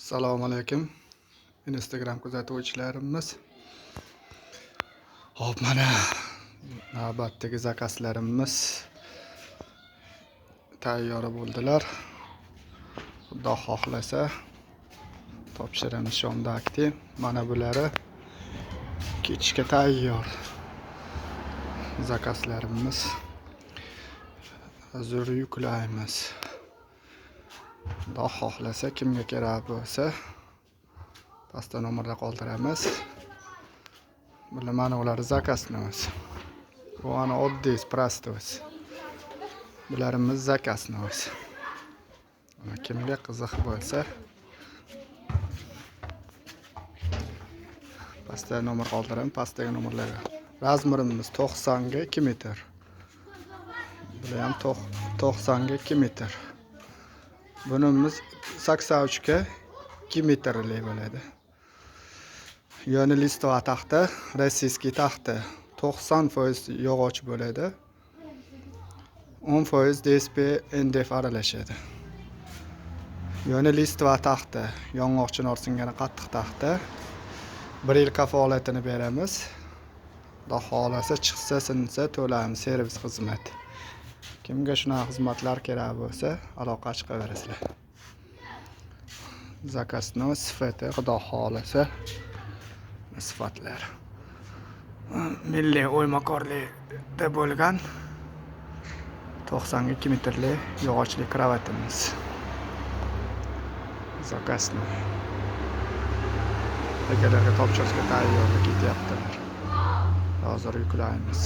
Assalomu alaykum. Instagram kuzatuvchilarimiz. Hop, mana navbatdagi zakazlarimiz tayyor bo'ldilar. Xudo xohlasa topshiramiz shomdakti. Mana bulari ketishga tayyor zakazlarimiz. Hozir yuklaymiz. Xudo xohlasa kimga kerak bo'lsa pastda nomerda qoldiramiz. Bular mana ular zakazimiz. Bu ana oddiy prostoy. Bularimiz zakazimiz. Kimga qiziq bo'lsa pastda nomer qoldiraman, pastdagi nomerlarga. Razmerimiz 90 ga 2 metr. Bular ham 90 ga 2 metr. Bunimiz 83 ga 2 metrlik bo'ladi. Yoni listova taxta, rossiyskiy taxta 90% yog'och bo'ladi. 10% DSP NDF aralashadi. Yoni listova taxta, yong'oq chinor singani qattiq taxta. 1 yil kafolatini beramiz. Xudo xolasa chiqsa sinsa to'lamiz, servis xizmat. Kimga shunaqa xizmatlar kerak bo'lsa, aloqa chiqaverasizlar. Zakazning sifati xudo xolasa sifatlar. Milliy o'ymakorlikda bo'lgan 92 metrli yog'ochli kravatimiz. Zakazning akalarga topshirishga tayyorlik ketyaptilar. Hozir yuklaymiz.